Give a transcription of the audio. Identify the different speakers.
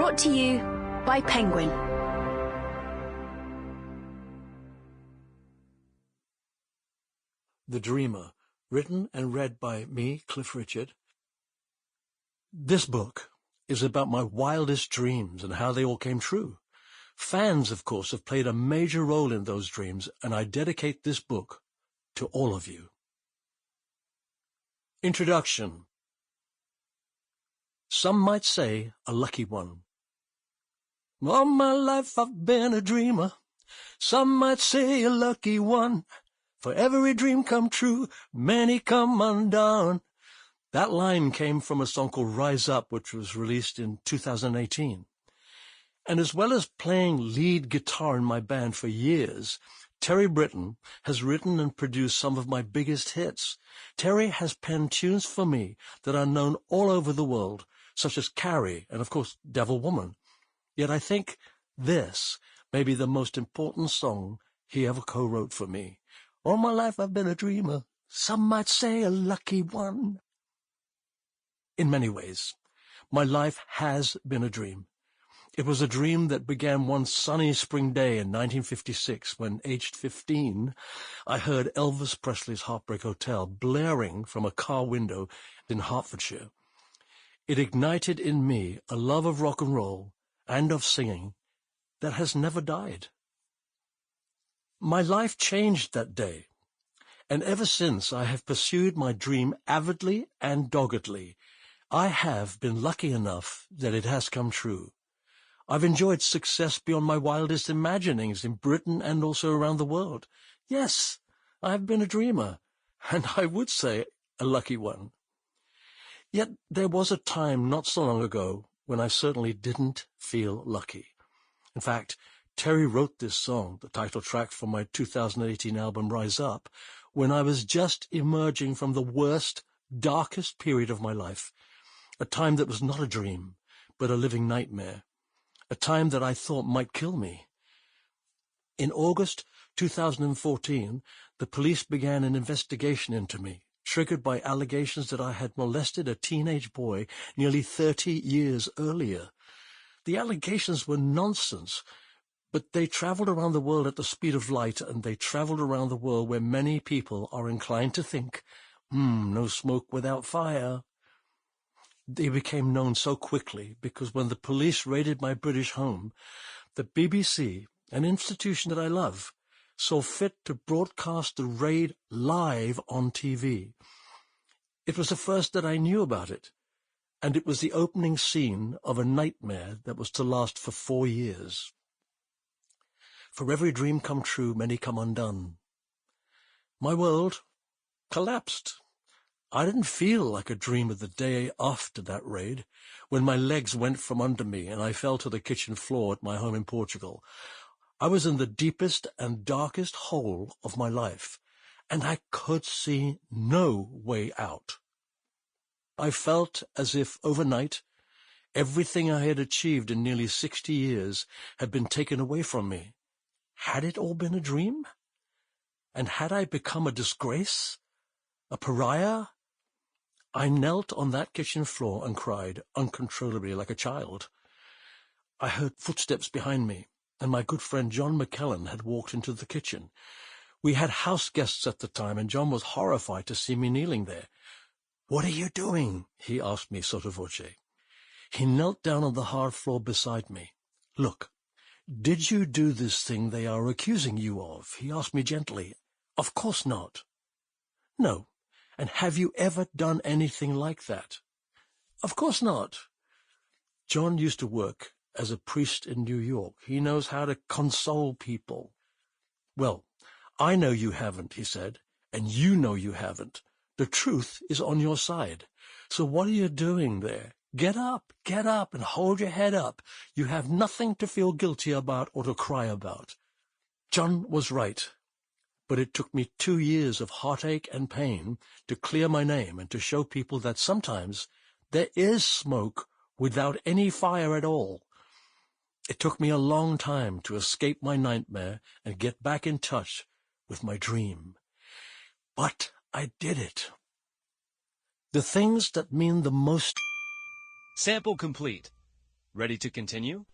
Speaker 1: Brought to you by Penguin.
Speaker 2: The Dreamer, written and read by me, Cliff Richard. This book is about my wildest dreams and how they all came true. Fans, of course, have played a major role in those dreams, and I dedicate this book to all of you. Introduction. Some might say a lucky one. All my life I've been a dreamer. Some might say a lucky one. For every dream come true, many come undone. That line came from a song called Rise Up, which was released in 2018. And as well as playing lead guitar in my band for years, Terry Britton has written and produced some of my biggest hits. Terry has penned tunes for me that are known all over the world, such as Carrie and, of course, Devil Woman. Yet I think this may be the most important song he ever co-wrote for me. All my life I've been a dreamer. Some might say a lucky one. In many ways, my life has been a dream. It was a dream that began one sunny spring day in 1956 when, aged 15, I heard Elvis Presley's Heartbreak Hotel blaring from a car window in Hertfordshire. It ignited in me a love of rock and roll and of singing that has never died. My life changed that day, and ever since I have pursued my dream avidly and doggedly. I have been lucky enough that it has come true. I've enjoyed success beyond my wildest imaginings in Britain and also around the world. Yes, I've been a dreamer, and I would say a lucky one. Yet there was a time not so long ago when I certainly didn't feel lucky. In fact, Terry wrote this song, the title track from my 2018 album Rise Up, when I was just emerging from the worst, darkest period of my life, a time that was not a dream, but a living nightmare, a time that I thought might kill me. In August 2014, the police began an investigation into me, triggered by allegations that I had molested a teenage boy nearly 30 years earlier. The allegations were nonsense, but they traveled around the world at the speed of light, and they traveled around the world where many people are inclined to think, no smoke without fire. They became known so quickly because when the police raided my British home, the BBC, an institution that I love, saw fit to broadcast the raid live on TV. It was the first that I knew about it, and it was the opening scene of a nightmare that was to last for 4 years. For every dream come true, many come undone. My world collapsed. I didn't feel like a dreamer the day after that raid, when my legs went from under me and I fell to the kitchen floor at my home in Portugal. I was in the deepest and darkest hole of my life, and I could see no way out. I felt as if overnight everything I had achieved in nearly 60 years had been taken away from me. Had it all been a dream? And had I become a disgrace? A pariah? I knelt on that kitchen floor and cried uncontrollably like a child. I heard footsteps behind me, and my good friend John McKellen had walked into the kitchen. We had house guests at the time, and John was horrified to see me kneeling there. "What are you doing?" he asked me sotto voce. He knelt down on the hard floor beside me. "Look, did you do this thing they are accusing you of?" he asked me gently. "Of course not." "No. And have you ever done anything like that?" "Of course not." John used to work as a priest in New York. He knows how to console people. "Well, I know you haven't," he said, "and you know you haven't. The truth is on your side. So what are you doing there? Get up, and hold your head up. You have nothing to feel guilty about or to cry about." John was right, but it took me 2 years of heartache and pain to clear my name and to show people that sometimes there is smoke without any fire at all. It took me a long time to escape my nightmare and get back in touch with my dream. But I did it. The things that mean the most...
Speaker 3: Sample complete. Ready to continue?